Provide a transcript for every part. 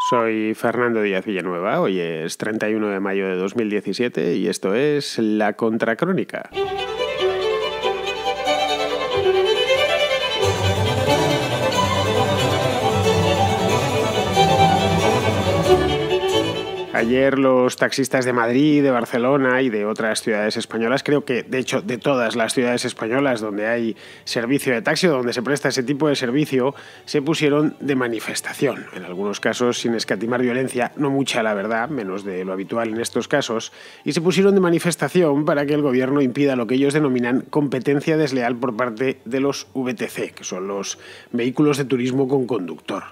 Soy Fernando Díaz Villanueva, hoy es 31 de mayo de 2017 y esto es La Contracrónica. Ayer los taxistas de Madrid, de Barcelona y de otras ciudades españolas, creo que de hecho de todas las ciudades españolas donde hay servicio de taxi o donde se presta ese tipo de servicio, se pusieron de manifestación. En algunos casos sin escatimar violencia, no mucha la verdad, menos de lo habitual en estos casos, y se pusieron de manifestación para que el gobierno impida lo que ellos denominan competencia desleal por parte de los VTC, que son los vehículos de turismo con conductor.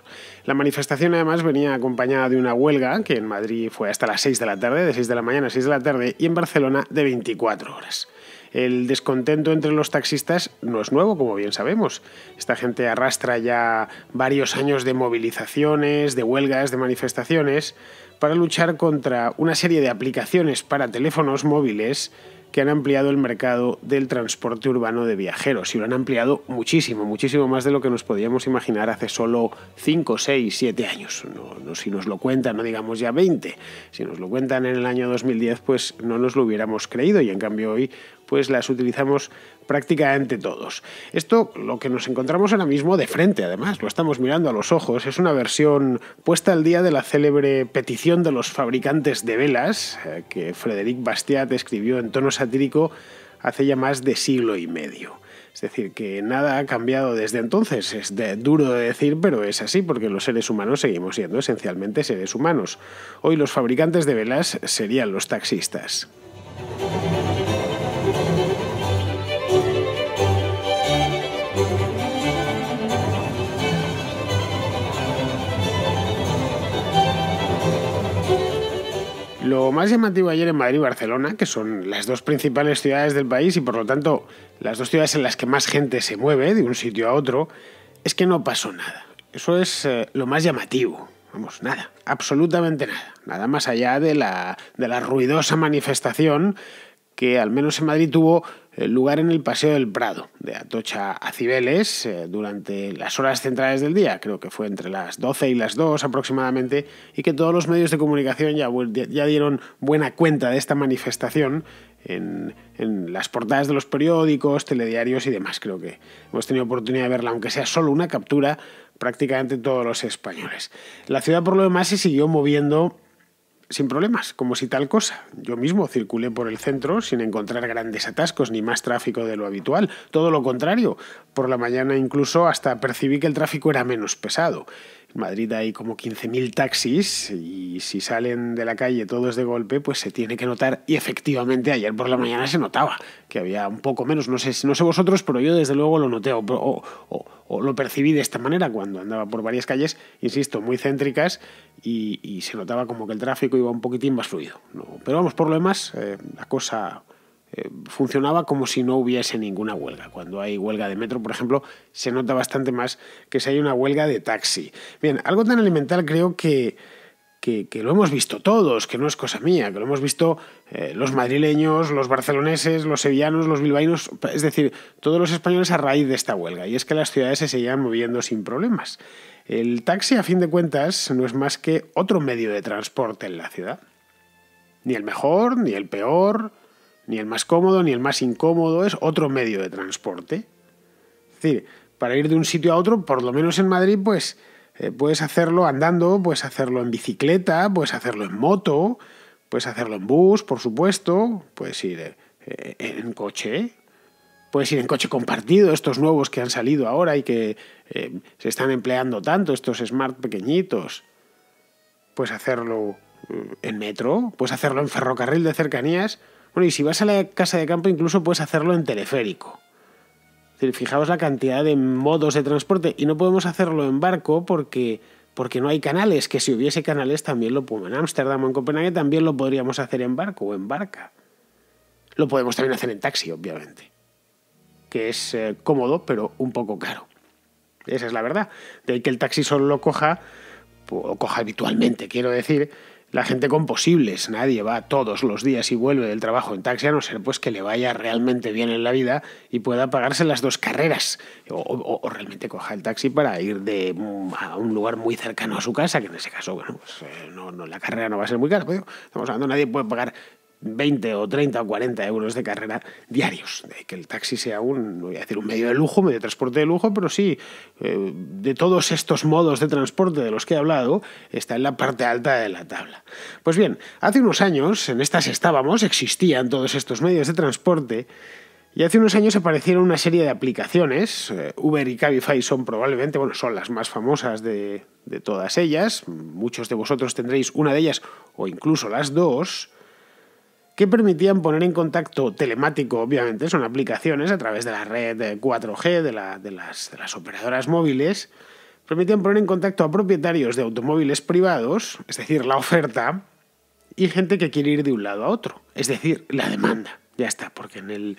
La manifestación además venía acompañada de una huelga que en Madrid fue hasta las 6 de la tarde, de 6 de la mañana a 6 de la tarde, y en Barcelona de 24 horas. El descontento entre los taxistas no es nuevo, como bien sabemos. Esta gente arrastra ya varios años de movilizaciones, de huelgas, de manifestaciones, para luchar contra una serie de aplicaciones para teléfonos móviles que han ampliado el mercado del transporte urbano de viajeros, y lo han ampliado muchísimo, muchísimo más de lo que nos podíamos imaginar hace solo 5, 6, 7 años. No, si nos lo cuentan, no digamos ya 20, si nos lo cuentan en el año 2010, pues no nos lo hubiéramos creído, y en cambio hoy pues las utilizamos prácticamente todos. Esto, lo que nos encontramos ahora mismo de frente, además, lo estamos mirando a los ojos, es una versión puesta al día de la célebre petición de los fabricantes de velas que Frédéric Bastiat escribió en tono satírico hace ya más de siglo y medio. Es decir, que nada ha cambiado desde entonces. Es duro de decir, pero es así, porque los seres humanos seguimos siendo esencialmente seres humanos. Hoy los fabricantes de velas serían los taxistas. Lo más llamativo ayer en Madrid y Barcelona, que son las dos principales ciudades del país y por lo tanto las dos ciudades en las que más gente se mueve de un sitio a otro, es que no pasó nada. Eso es lo más llamativo. Vamos, nada, absolutamente nada. Nada más allá de la ruidosa manifestación que al menos en Madrid tuvo lugar en el Paseo del Prado, de Atocha a Cibeles, durante las horas centrales del día, creo que fue entre las 12 y las 2 aproximadamente, y que todos los medios de comunicación ya dieron buena cuenta de esta manifestación en las portadas de los periódicos, telediarios y demás. Creo que hemos tenido oportunidad de verla, aunque sea solo una captura, prácticamente todos los españoles. La ciudad, por lo demás, se siguió moviendo sin problemas, como si tal cosa. Yo mismo circulé por el centro sin encontrar grandes atascos ni más tráfico de lo habitual. Todo lo contrario. Por la mañana incluso hasta percibí que el tráfico era menos pesado. En Madrid hay como 15.000 taxis y si salen de la calle todos de golpe, pues se tiene que notar. Y efectivamente ayer por la mañana se notaba que había un poco menos. No sé vosotros, pero yo desde luego lo noté o lo percibí de esta manera cuando andaba por varias calles, insisto, muy céntricas, y se notaba como que el tráfico iba un poquitín más fluido. Pero vamos, por lo demás, la cosa funcionaba como si no hubiese ninguna huelga. Cuando hay huelga de metro, por ejemplo, se nota bastante más que si hay una huelga de taxi. Bien, algo tan elemental creo que lo hemos visto todos, que no es cosa mía, que lo hemos visto los madrileños, los barceloneses, los sevillanos, los bilbaínos, es decir, todos los españoles a raíz de esta huelga, y es que las ciudades se seguían moviendo sin problemas. El taxi, a fin de cuentas, no es más que otro medio de transporte en la ciudad. Ni el mejor, ni el peor, ni el más cómodo, ni el más incómodo, es otro medio de transporte. Es decir, para ir de un sitio a otro, por lo menos en Madrid, pues puedes hacerlo andando, puedes hacerlo en bicicleta, puedes hacerlo en moto, puedes hacerlo en bus, por supuesto, puedes ir en coche, puedes ir en coche compartido, estos nuevos que han salido ahora y que se están empleando tanto, estos smart pequeñitos. Puedes hacerlo en metro, puedes hacerlo en ferrocarril de cercanías. Bueno, y si vas a la casa de campo incluso puedes hacerlo en teleférico. Es decir, fijaos la cantidad de modos de transporte, y no podemos hacerlo en barco porque no hay canales, que si hubiese canales también lo podemos. En Ámsterdam o en Copenhague también lo podríamos hacer en barco o en barca. Lo podemos también hacer en taxi, obviamente, que es cómodo pero un poco caro. Esa es la verdad. De ahí que el taxi solo lo coja habitualmente, quiero decir, la gente con posibles. Nadie va todos los días y vuelve del trabajo en taxi, a no ser pues que le vaya realmente bien en la vida y pueda pagarse las dos carreras. O realmente coja el taxi para ir a un lugar muy cercano a su casa, que en ese caso, bueno, pues, la carrera no va a ser muy cara. Pero estamos hablando, nadie puede pagar 20 o 30 o 40 euros de carrera diarios. De que el taxi sea no voy a decir un medio de lujo, medio de transporte de lujo, pero sí, de todos estos modos de transporte de los que he hablado, está en la parte alta de la tabla. Pues bien, hace unos años, en estas existían todos estos medios de transporte, y hace unos años aparecieron una serie de aplicaciones. Uber y Cabify son probablemente, son las más famosas de todas ellas. Muchos de vosotros tendréis una de ellas o incluso las dos, que permitían poner en contacto telemático, obviamente, son aplicaciones a través de la red 4G de las operadoras móviles, permitían poner en contacto a propietarios de automóviles privados, es decir, la oferta, y gente que quiere ir de un lado a otro, es decir, la demanda. Ya está, porque en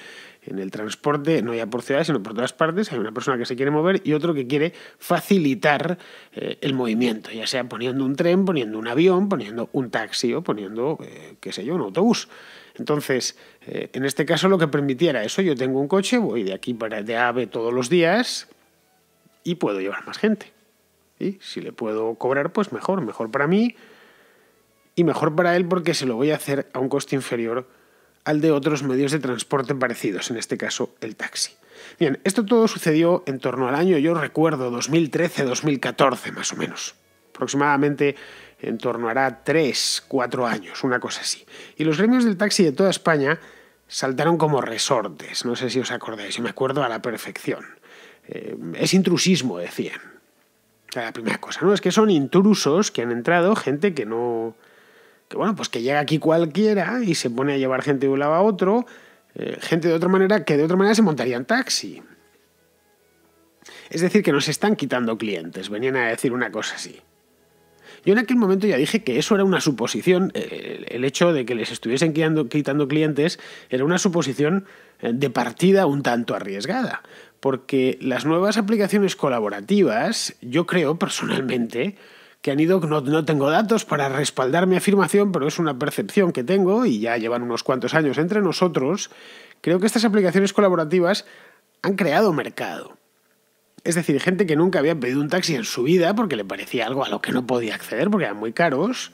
el transporte, no ya por ciudades, sino por todas partes, hay una persona que se quiere mover y otro que quiere facilitar el movimiento, ya sea poniendo un tren, poniendo un avión, poniendo un taxi o poniendo, un autobús. Entonces, en este caso lo que permitía era eso: yo tengo un coche, voy de aquí de A a B todos los días y puedo llevar más gente. Y si le puedo cobrar, pues mejor para mí y mejor para él, porque se lo voy a hacer a un coste inferior al de otros medios de transporte parecidos, en este caso el taxi. Bien, esto todo sucedió en torno al año, yo recuerdo, 2013-2014 más o menos. Aproximadamente en torno a 3-4 años, una cosa así. Y los gremios del taxi de toda España saltaron como resortes, no sé si os acordáis, yo me acuerdo a la perfección. Es intrusismo, decían. La primera cosa, ¿no? Es que son intrusos que han entrado, gente que no... que llega aquí cualquiera y se pone a llevar gente de un lado a otro, gente de otra manera se montaría en taxi. Es decir, que nos están quitando clientes, venían a decir una cosa así. Yo en aquel momento ya dije que eso era una suposición, el hecho de que les estuviesen quitando clientes era una suposición de partida un tanto arriesgada, porque las nuevas aplicaciones colaborativas, yo creo personalmente, que han ido, no tengo datos para respaldar mi afirmación, pero es una percepción que tengo y ya llevan unos cuantos años entre nosotros, creo que estas aplicaciones colaborativas han creado mercado. Es decir, gente que nunca había pedido un taxi en su vida porque le parecía algo a lo que no podía acceder porque eran muy caros,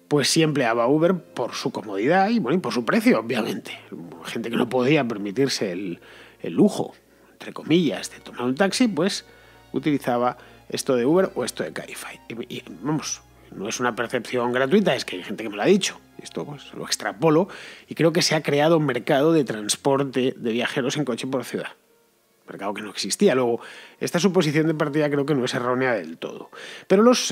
pues sí empleaba Uber por su comodidad y por su precio, obviamente. Gente que no podía permitirse el lujo, entre comillas, de tomar un taxi, pues utilizaba esto de Uber o esto de Cabify. Y no es una percepción gratuita, es que hay gente que me lo ha dicho. Esto pues lo extrapolo y creo que se ha creado un mercado de transporte de viajeros en coche por ciudad. Mercado que no existía. Luego, esta suposición de partida creo que no es errónea del todo. Pero los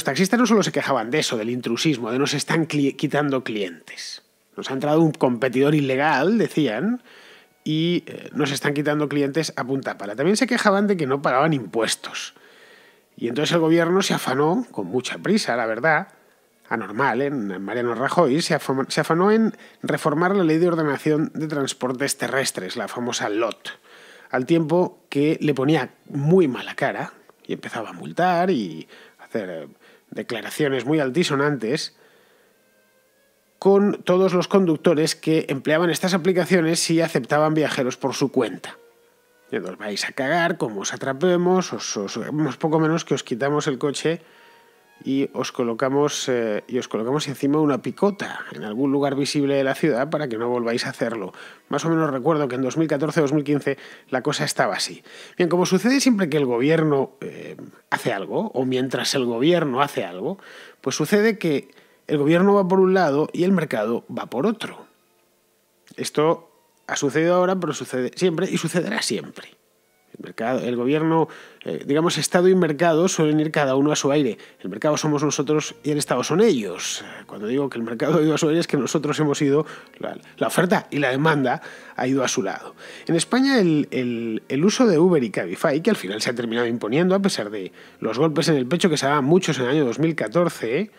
taxistas no solo se quejaban de eso, del intrusismo, de nos están quitando clientes. Nos ha entrado un competidor ilegal, decían, y nos están quitando clientes a punta pala. También se quejaban de que no pagaban impuestos. Y entonces el gobierno se afanó, con mucha prisa, la verdad, anormal, en Mariano Rajoy, se afanó en reformar la Ley de Ordenación de Transportes Terrestres, la famosa LOT, al tiempo que le ponía muy mala cara y empezaba a multar y hacer declaraciones muy altisonantes con todos los conductores que empleaban estas aplicaciones y aceptaban viajeros por su cuenta. Y os vais a cagar, como os atrapemos, poco menos que os quitamos el coche y os colocamos encima una picota en algún lugar visible de la ciudad para que no volváis a hacerlo. Más o menos recuerdo que en 2014-2015 la cosa estaba así. Bien, como sucede siempre que el gobierno hace algo, o mientras el gobierno hace algo, pues sucede que el gobierno va por un lado y el mercado va por otro. Esto ha sucedido ahora, pero sucede siempre y sucederá siempre. El gobierno, Estado y mercado suelen ir cada uno a su aire. El mercado somos nosotros y el Estado son ellos. Cuando digo que el mercado ha ido a su aire es que nosotros hemos ido, la oferta y la demanda ha ido a su lado. En España el uso de Uber y Cabify, que al final se ha terminado imponiendo a pesar de los golpes en el pecho que se daban muchos en el año 2014,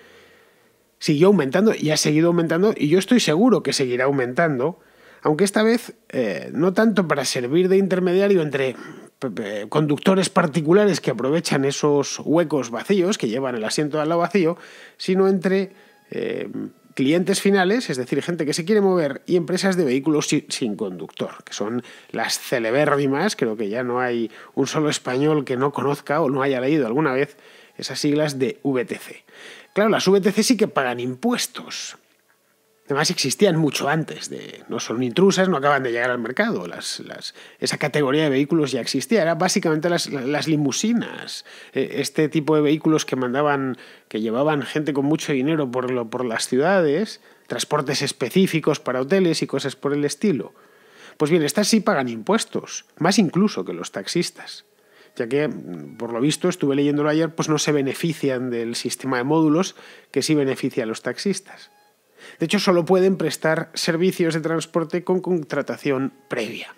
siguió aumentando y ha seguido aumentando y yo estoy seguro que seguirá aumentando, aunque esta vez no tanto para servir de intermediario entre conductores particulares que aprovechan esos huecos vacíos, que llevan el asiento al lado vacío, sino entre clientes finales, es decir, gente que se quiere mover, y empresas de vehículos sin conductor, que son las celebérrimas. Creo que ya no hay un solo español que no conozca o no haya leído alguna vez esas siglas de VTC. Claro, las VTC sí que pagan impuestos. Además existían mucho antes, no son intrusas, no acaban de llegar al mercado. Esa categoría de vehículos ya existía, era básicamente las limusinas, este tipo de vehículos que llevaban gente con mucho dinero por las ciudades, transportes específicos para hoteles y cosas por el estilo. Pues bien, estas sí pagan impuestos, más incluso que los taxistas, ya que, por lo visto, estuve leyéndolo ayer, pues no se benefician del sistema de módulos que sí beneficia a los taxistas. De hecho, solo pueden prestar servicios de transporte con contratación previa,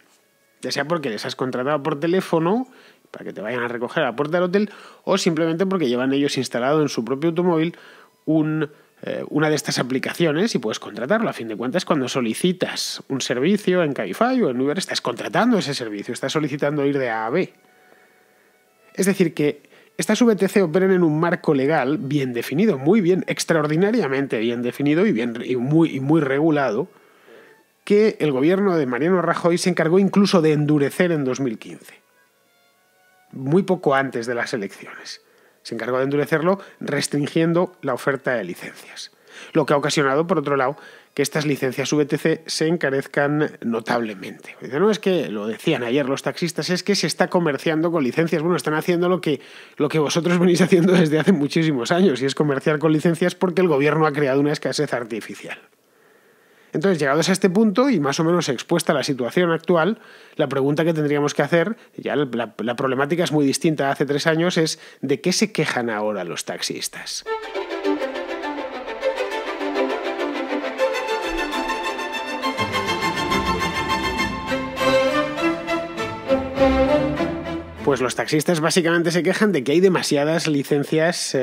ya sea porque les has contratado por teléfono para que te vayan a recoger a la puerta del hotel, o simplemente porque llevan ellos instalado en su propio automóvil una de estas aplicaciones y puedes contratarlo. A fin de cuentas, cuando solicitas un servicio en Cabify o en Uber, estás contratando ese servicio, estás solicitando ir de A a B. Es decir, que estas VTC operan en un marco legal bien definido, muy bien, extraordinariamente bien definido y muy regulado, que el gobierno de Mariano Rajoy se encargó incluso de endurecer en 2015, muy poco antes de las elecciones. Se encargó de endurecerlo restringiendo la oferta de licencias, lo que ha ocasionado, por otro lado, que estas licencias VTC se encarezcan notablemente. No es que, lo decían ayer los taxistas, es que se está comerciando con licencias. Bueno, están haciendo lo que vosotros venís haciendo desde hace muchísimos años, y es comerciar con licencias porque el gobierno ha creado una escasez artificial. Entonces, llegados a este punto y más o menos expuesta a la situación actual, la pregunta que tendríamos que hacer, ya la problemática es muy distinta a hace 3 años, es ¿de qué se quejan ahora los taxistas? Pues los taxistas básicamente se quejan de que hay demasiadas licencias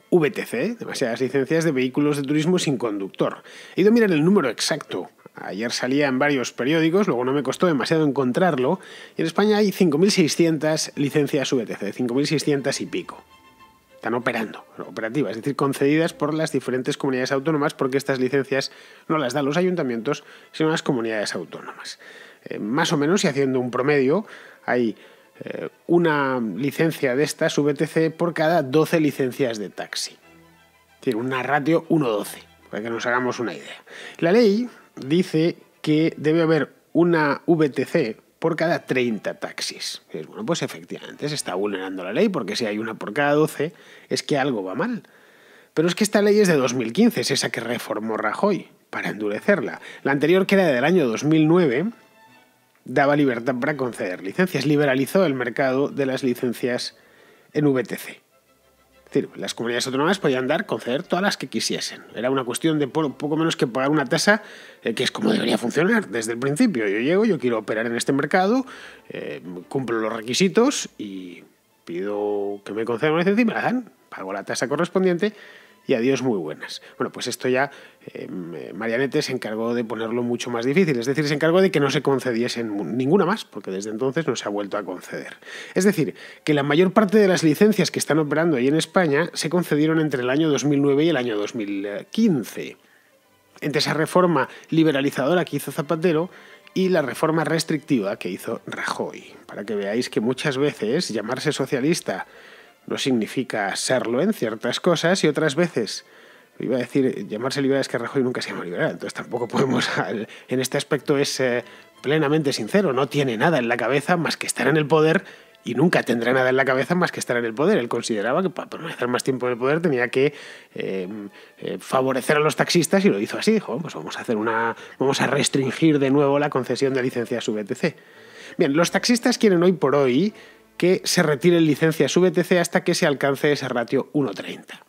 VTC, demasiadas licencias de vehículos de turismo sin conductor. He ido a mirar el número exacto. Ayer salía en varios periódicos, luego no me costó demasiado encontrarlo, y en España hay 5.600 licencias VTC, 5.600 y pico. Están operativas, es decir, concedidas por las diferentes comunidades autónomas, porque estas licencias no las dan los ayuntamientos, sino las comunidades autónomas. Más o menos, y haciendo un promedio, hay una licencia de estas VTC por cada 12 licencias de taxi. Es decir, una ratio 1:12, para que nos hagamos una idea. La ley dice que debe haber una VTC por cada 30 taxis. Bueno, pues efectivamente se está vulnerando la ley, porque si hay una por cada 12 es que algo va mal. Pero es que esta ley es de 2015, es esa que reformó Rajoy para endurecerla. La anterior, que era del año 2009, daba libertad para conceder licencias, liberalizó el mercado de las licencias en VTC. Es decir, las comunidades autónomas podían conceder todas las que quisiesen. Era una cuestión de poco menos que pagar una tasa, que es como debería funcionar desde el principio. Yo quiero operar en este mercado, cumplo los requisitos y pido que me concedan una licencia y me la dan. Pago la tasa correspondiente y adiós, muy buenas. Bueno, pues esto ya Marianete se encargó de ponerlo mucho más difícil, es decir, se encargó de que no se concediesen ninguna más, porque desde entonces no se ha vuelto a conceder. Es decir, que la mayor parte de las licencias que están operando ahí en España se concedieron entre el año 2009 y el año 2015, entre esa reforma liberalizadora que hizo Zapatero y la reforma restrictiva que hizo Rajoy, para que veáis que muchas veces llamarse socialista no significa serlo en ciertas cosas, y otras veces, iba a decir, llamarse liberal, es que Rajoy nunca se llama liberal, entonces tampoco podemos, en este aspecto es plenamente sincero, no tiene nada en la cabeza más que estar en el poder, y nunca tendrá nada en la cabeza más que estar en el poder. Él consideraba que para permanecer más tiempo en el poder tenía que favorecer a los taxistas, y lo hizo así. Dijo, pues vamos a restringir de nuevo la concesión de licencias VTC. Bien, los taxistas quieren hoy por hoy que se retiren licencias VTC hasta que se alcance ese ratio 1:30.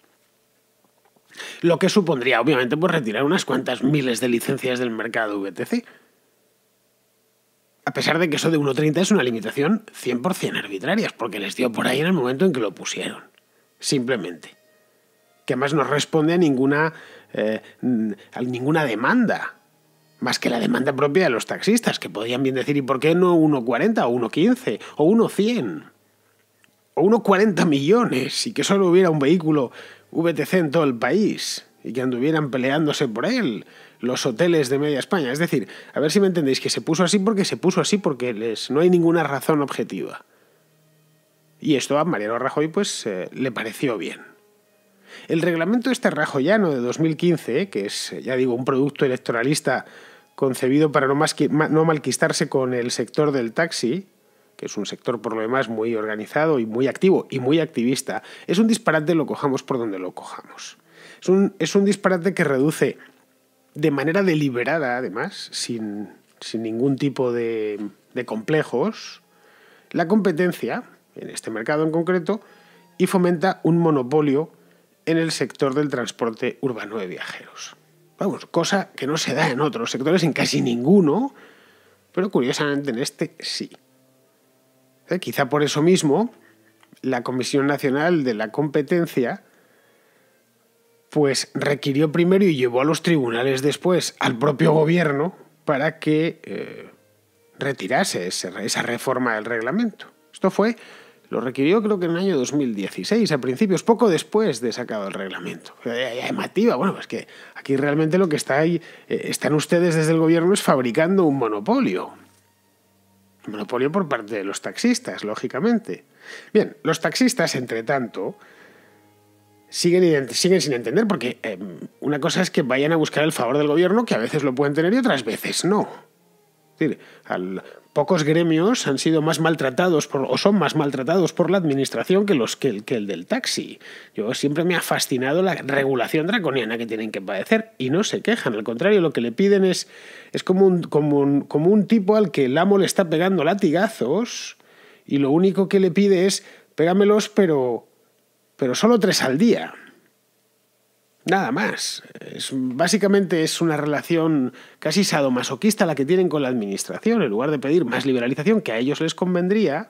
Lo que supondría, obviamente, pues retirar unas cuantas miles de licencias del mercado VTC. A pesar de que eso de 1:30 es una limitación 100% arbitraria, porque les dio por ahí en el momento en que lo pusieron. Simplemente. Que además no responde a ninguna demanda más que la demanda propia de los taxistas, que podían bien decir, ¿y por qué no 1,40 o 1,15 o 1,100 o 1,40 millones y que solo hubiera un vehículo VTC en todo el país y que anduvieran peleándose por él los hoteles de media España? Es decir, a ver si me entendéis, que se puso así porque no hay ninguna razón objetiva. Y esto a Mariano Rajoy pues le pareció bien. El reglamento este rajoyano de 2015, que es, ya digo, un producto electoralista concebido para no malquistarse con el sector del taxi, que es un sector por lo demás muy organizado y muy activo y muy activista, es un disparate, lo cojamos por donde lo cojamos. Es un disparate que reduce de manera deliberada, además, sin ningún tipo de complejos, la competencia en este mercado en concreto y fomenta un monopolio en el sector del transporte urbano de viajeros. Vamos, cosa que no se da en otros sectores, en casi ninguno, pero curiosamente en este sí. Quizá por eso mismo la Comisión Nacional de la Competencia pues requirió primero y llevó a los tribunales después al propio gobierno para que retirase esa reforma del reglamento. Lo requirió creo que en el año 2016, a principios, poco después de sacado el reglamento. Llamativa, bueno, pues que aquí realmente lo que está ahí, están ustedes desde el gobierno es fabricando un monopolio. Un monopolio por parte de los taxistas, lógicamente. Bien, los taxistas, entre tanto, siguen sin entender, porque una cosa es que vayan a buscar el favor del gobierno, que a veces lo pueden tener y otras veces no. Es decir, pocos gremios han sido más maltratados o son más maltratados por la administración que el del taxi. Yo siempre me ha fascinado la regulación draconiana que tienen que padecer y no se quejan. Al contrario, lo que le piden es como un tipo al que el amo le está pegando latigazos y lo único que le pide es pégamelos pero solo 3 al día. Nada más. Básicamente es una relación casi sadomasoquista la que tienen con la administración. En lugar de pedir más liberalización, que a ellos les convendría,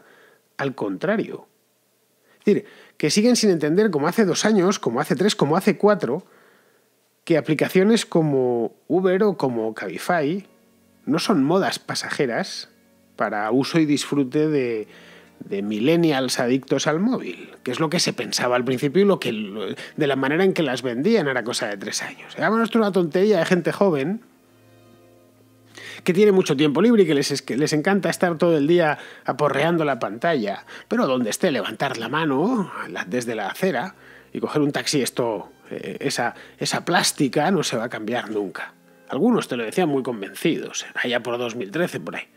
al contrario. Es decir, que siguen sin entender, como hace 2 años, como hace 3, como hace 4, que aplicaciones como Uber o como Cabify no son modas pasajeras para uso y disfrute de millennials adictos al móvil, que es lo que se pensaba al principio y de la manera en que las vendían era cosa de 3 años. Bueno, esto es una tontería de gente joven que tiene mucho tiempo libre y que les encanta estar todo el día aporreando la pantalla, pero donde esté levantar la mano desde la acera y coger un taxi, esa plástica no se va a cambiar nunca. Algunos te lo decían muy convencidos, allá por 2013, por ahí.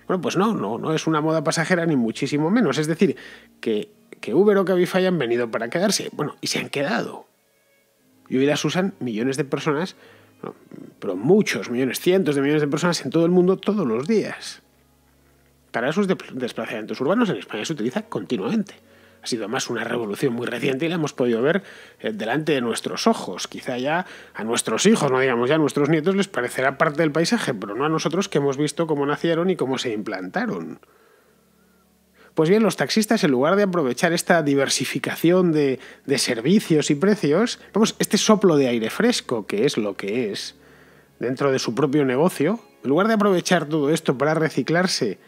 Bueno, pues no es una moda pasajera ni muchísimo menos. Es decir, que Uber o Cabify han venido para quedarse. Bueno, y se han quedado. Y hoy las usan millones de personas, pero muchos millones, cientos de millones de personas en todo el mundo todos los días. Para esos desplazamientos urbanos en España se utiliza continuamente. Ha sido además una revolución muy reciente y la hemos podido ver delante de nuestros ojos. Quizá ya a nuestros hijos, no digamos ya a nuestros nietos, les parecerá parte del paisaje, pero no a nosotros que hemos visto cómo nacieron y cómo se implantaron. Pues bien, los taxistas, en lugar de aprovechar esta diversificación de servicios y precios, este soplo de aire fresco, que es lo que es, dentro de su propio negocio, en lugar de aprovechar todo esto para reciclarse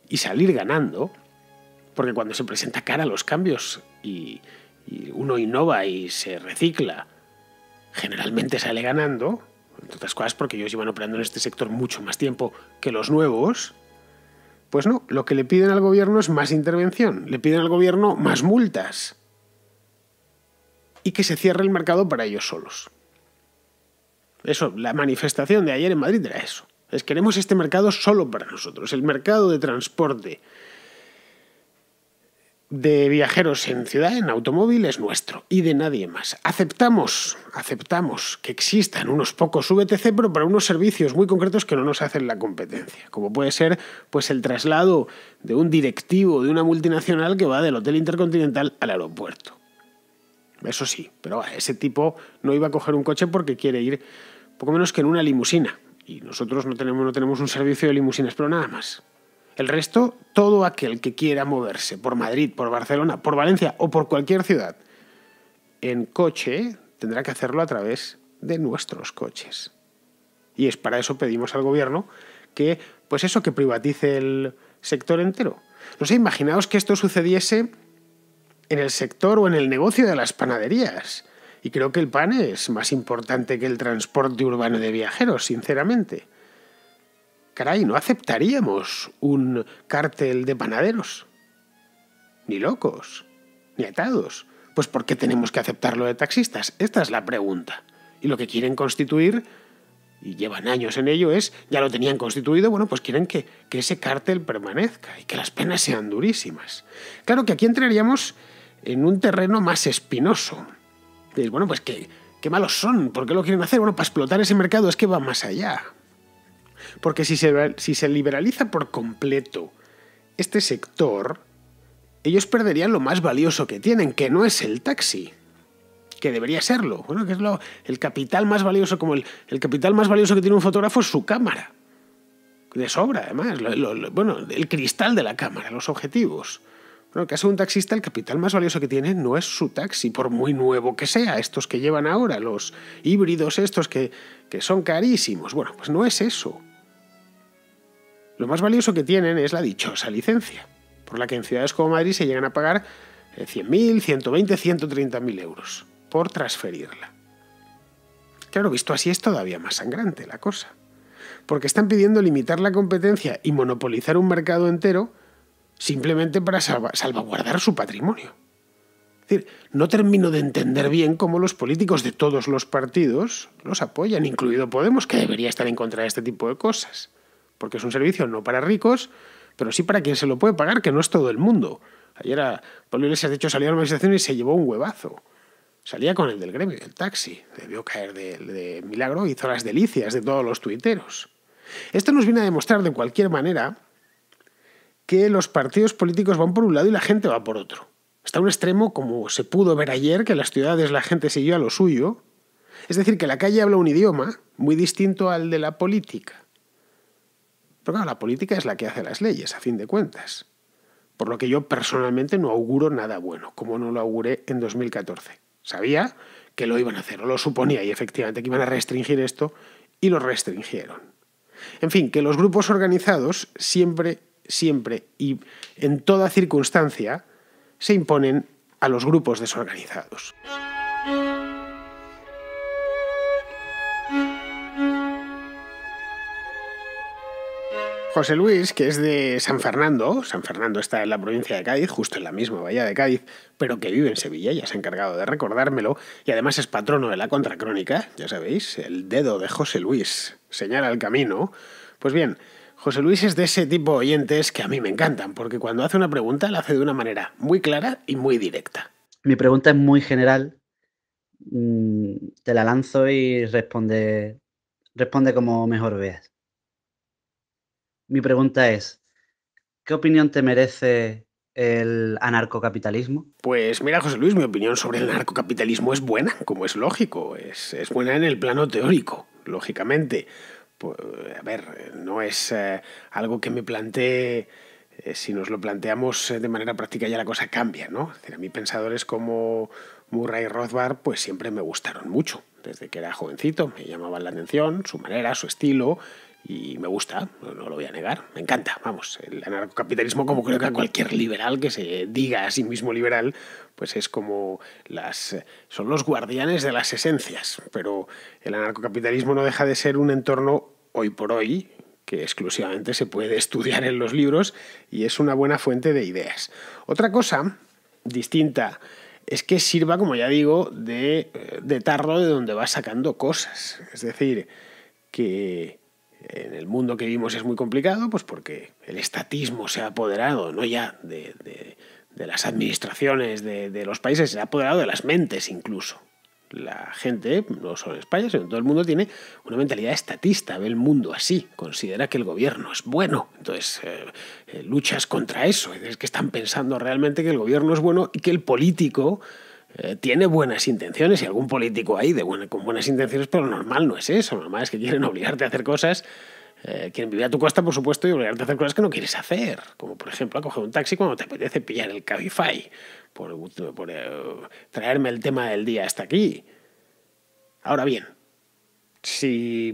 y salir ganando, porque cuando se presenta cara a los cambios y uno innova y se recicla, generalmente sale ganando, entre otras cosas porque ellos llevan operando en este sector mucho más tiempo que los nuevos. Pues no, lo que le piden al gobierno es más intervención, le piden al gobierno más multas y que se cierre el mercado para ellos solos. Eso, la manifestación de ayer en Madrid era eso. Queremos este mercado solo para nosotros, el mercado de transporte de viajeros en ciudad, en automóvil, es nuestro y de nadie más. Aceptamos que existan unos pocos VTC, pero para unos servicios muy concretos que no nos hacen la competencia, como puede ser pues el traslado de un directivo de una multinacional que va del Hotel Intercontinental al aeropuerto. Eso sí, pero ese tipo no iba a coger un coche porque quiere ir poco menos que en una limusina, y nosotros no tenemos un servicio de limusinas, pero nada más. El resto, todo aquel que quiera moverse por Madrid, por Barcelona, por Valencia o por cualquier ciudad en coche, tendrá que hacerlo a través de nuestros coches. Y es para eso pedimos al gobierno que, pues eso, que privatice el sector entero. No sé, imaginaos que esto sucediese en el sector o en el negocio de las panaderías. Y creo que el pan es más importante que el transporte urbano de viajeros, sinceramente. Caray, no aceptaríamos un cártel de panaderos. Ni locos, ni atados. Pues ¿por qué tenemos que aceptarlo de taxistas? Esta es la pregunta. Y lo que quieren constituir, y llevan años en ello, ya lo tenían constituido, bueno, pues quieren que ese cártel permanezca y que las penas sean durísimas. Claro que aquí entraríamos en un terreno más espinoso. Dices, bueno, pues qué malos son, ¿por qué lo quieren hacer? Bueno, para explotar ese mercado es que va más allá. Porque si se liberaliza por completo este sector, ellos perderían lo más valioso que tienen, que no es el taxi, que debería serlo. Bueno, que es el capital más valioso, como el capital más valioso que tiene un fotógrafo es su cámara. De sobra, además. Bueno, el cristal de la cámara, los objetivos. Bueno, en el caso de un taxista, el capital más valioso que tiene no es su taxi, por muy nuevo que sea, estos que llevan ahora, los híbridos estos que son carísimos. Bueno, pues no es eso. Lo más valioso que tienen es la dichosa licencia, por la que en ciudades como Madrid se llegan a pagar 100.000, 120, 130.000 euros por transferirla. Claro, visto así es todavía más sangrante la cosa, porque están pidiendo limitar la competencia y monopolizar un mercado entero simplemente para salvaguardar su patrimonio. Es decir, no termino de entender bien cómo los políticos de todos los partidos los apoyan, incluido Podemos, que debería estar en contra de este tipo de cosas, porque es un servicio no para ricos, pero sí para quien se lo puede pagar, que no es todo el mundo. Ayer Pablo Iglesias, de hecho, salió a la manifestación y se llevó un huevazo. Salía con el del gremio, el taxi. Debió caer de milagro, hizo las delicias de todos los tuiteros. Esto nos viene a demostrar de cualquier manera que los partidos políticos van por un lado y la gente va por otro. Está a un extremo, como se pudo ver ayer, que en las ciudades la gente siguió a lo suyo. Es decir, que la calle habla un idioma muy distinto al de la política. Pero claro, la política es la que hace las leyes, a fin de cuentas. Por lo que yo personalmente no auguro nada bueno, como no lo auguré en 2014. Sabía que lo iban a hacer, o lo suponía, y efectivamente que iban a restringir esto, y lo restringieron. En fin, que los grupos organizados siempre y en toda circunstancia se imponen a los grupos desorganizados. José Luis, que es de San Fernando está en la provincia de Cádiz, justo en la misma bahía de Cádiz, pero que vive en Sevilla, ya se ha encargado de recordármelo, y además es patrono de la contracrónica, ya sabéis, el dedo de José Luis señala el camino. Pues bien, José Luis es de ese tipo de oyentes que a mí me encantan, porque cuando hace una pregunta la hace de una manera muy clara y muy directa. Mi pregunta es muy general, te la lanzo y responde como mejor veas. Mi pregunta es, ¿qué opinión te merece el anarcocapitalismo? Pues mira, José Luis, mi opinión sobre el anarcocapitalismo es buena, como es lógico, es buena en el plano teórico, lógicamente. Pues, a ver, no es algo que me plantee, si nos lo planteamos de manera práctica ya la cosa cambia, ¿no? Es decir, a mí pensadores como Murray Rothbard pues siempre me gustaron mucho. Desde que era jovencito me llamaban la atención, su manera, su estilo, y me gusta, no lo voy a negar, me encanta, vamos, el anarcocapitalismo, como creo que a cualquier liberal que se diga a sí mismo liberal, pues es como son los guardianes de las esencias, pero el anarcocapitalismo no deja de ser un entorno hoy por hoy que exclusivamente se puede estudiar en los libros y es una buena fuente de ideas. Otra cosa distinta es que sirva, como ya digo, de tarro de donde va sacando cosas, es decir, que en el mundo que vivimos es muy complicado, pues porque el estatismo se ha apoderado, no ya de las administraciones de los países, se ha apoderado de las mentes incluso. La gente, no solo en España, sino en todo el mundo, tiene una mentalidad estatista, ve el mundo así, considera que el gobierno es bueno, entonces luchas contra eso, es que están pensando realmente que el gobierno es bueno y que el político tiene buenas intenciones, y algún político ahí con buenas intenciones, pero normal no es eso, normal es que quieren obligarte a hacer cosas, quieren vivir a tu costa, por supuesto, y obligarte a hacer cosas que no quieres hacer, como por ejemplo a coger un taxi cuando te apetece pillar el Cabify, por traerme el tema del día hasta aquí. Ahora bien, si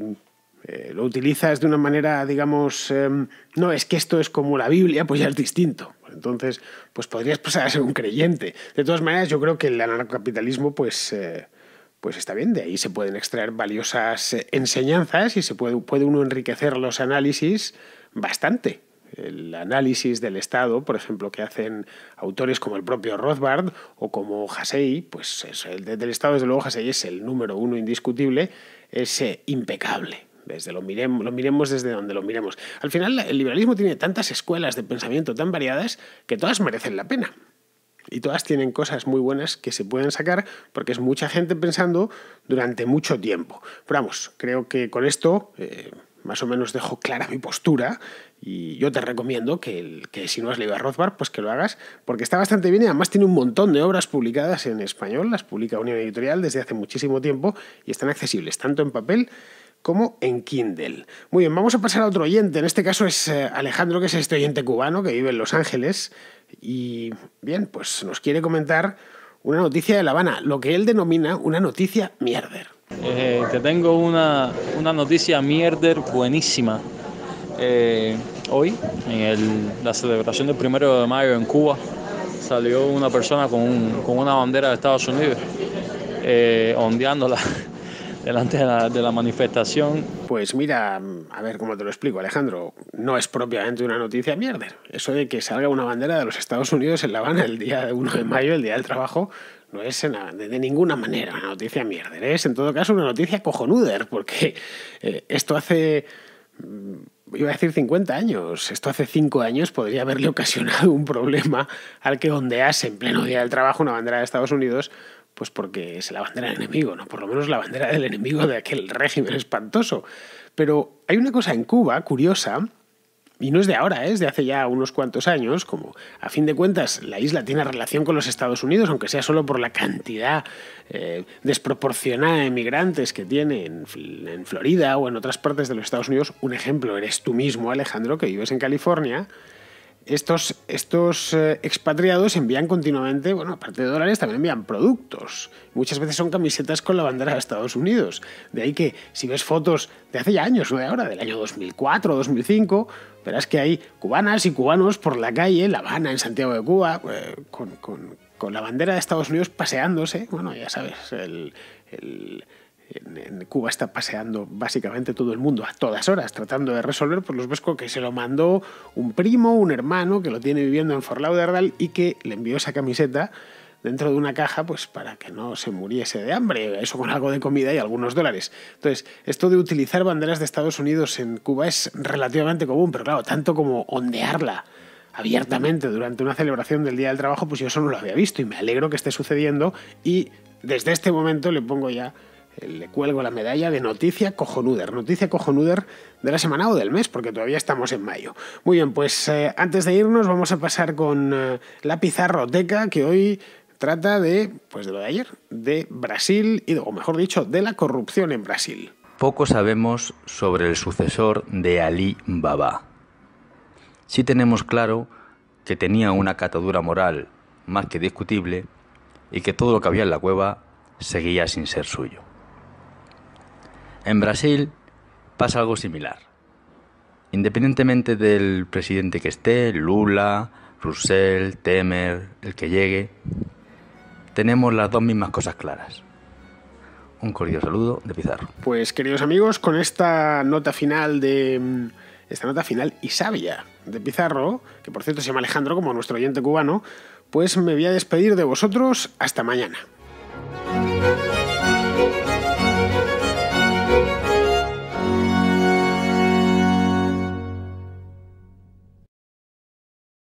lo utilizas de una manera, digamos, no, es que esto es como la Biblia, pues ya es distinto. Entonces, pues podrías pasar a ser un creyente. De todas maneras, yo creo que el anarcocapitalismo, pues está bien. De ahí se pueden extraer valiosas enseñanzas y puede uno enriquecer los análisis bastante. El análisis del Estado, por ejemplo, que hacen autores como el propio Rothbard o como Hussey, pues eso, del Estado, desde luego, Hussey es el número uno indiscutible, es impecable. Lo miremos desde donde lo miremos. Al final, el liberalismo tiene tantas escuelas de pensamiento tan variadas que todas merecen la pena. Y todas tienen cosas muy buenas que se pueden sacar porque es mucha gente pensando durante mucho tiempo. Pero vamos, creo que con esto más o menos dejo clara mi postura y yo te recomiendo que si no has leído a Rothbard, pues que lo hagas porque está bastante bien y además tiene un montón de obras publicadas en español, las publica Unión Editorial desde hace muchísimo tiempo y están accesibles tanto en papel como en Kindle. Muy bien, vamos a pasar a otro oyente. En este caso es Alejandro, que es este oyente cubano que vive en Los Ángeles. Y bien, pues nos quiere comentar una noticia de La Habana, lo que él denomina una noticia mierder. Te tengo una noticia mierder buenísima. Hoy, en la celebración del 1 de mayo en Cuba, salió una persona con una bandera de Estados Unidos, ondeándola delante de la manifestación. Pues mira, a ver cómo te lo explico, Alejandro. No es propiamente una noticia mierder. Eso de que salga una bandera de los Estados Unidos en La Habana el día 1 de mayo, el Día del Trabajo, no es de ninguna manera una noticia mierder. Es, en todo caso, una noticia cojonuder, porque esto hace... iba a decir 50 años. Esto hace 5 años podría haberle ocasionado un problema al que ondease en pleno Día del Trabajo una bandera de Estados Unidos, pues porque es la bandera del enemigo, ¿no? Por lo menos la bandera del enemigo de aquel régimen espantoso. Pero hay una cosa en Cuba curiosa, y no es de ahora, es de hace ya unos cuantos años, como a fin de cuentas la isla tiene relación con los Estados Unidos, aunque sea solo por la cantidad desproporcionada de migrantes que tiene en Florida o en otras partes de los Estados Unidos. Un ejemplo eres tú mismo, Alejandro, que vives en California. Estos expatriados envían continuamente, bueno, aparte de dólares, también envían productos. Muchas veces son camisetas con la bandera de Estados Unidos. De ahí que si ves fotos de hace ya años, no de ahora, del año 2004 o 2005, verás que hay cubanas y cubanos por la calle, en La Habana, en Santiago de Cuba, con la bandera de Estados Unidos paseándose. Bueno, ya sabes, en Cuba está paseando básicamente todo el mundo a todas horas tratando de resolver, pues los ves que se lo mandó un primo, un hermano que lo tiene viviendo en Fort Lauderdale y que le envió esa camiseta dentro de una caja pues para que no se muriese de hambre, eso con algo de comida y algunos dólares. Entonces, esto de utilizar banderas de Estados Unidos en Cuba es relativamente común, pero claro, tanto como ondearla abiertamente durante una celebración del Día del Trabajo, pues yo eso no lo había visto y me alegro que esté sucediendo y desde este momento le cuelgo la medalla de noticia cojonuder de la semana o del mes, porque todavía estamos en mayo. Muy bien, pues antes de irnos vamos a pasar con la pizarroteca, que hoy trata de lo de ayer, de Brasil, o mejor dicho, de la corrupción en Brasil. Poco sabemos sobre el sucesor de Ali Baba. Sí tenemos claro que tenía una catadura moral más que discutible y que todo lo que había en la cueva seguía sin ser suyo. En Brasil pasa algo similar. Independientemente del presidente que esté, Lula, Rousseff, Temer, el que llegue, tenemos las dos mismas cosas claras. Un cordial saludo de Pizarro. Pues queridos amigos, con esta nota final y sabia de Pizarro, que por cierto se llama Alejandro como nuestro oyente cubano, pues me voy a despedir de vosotros hasta mañana.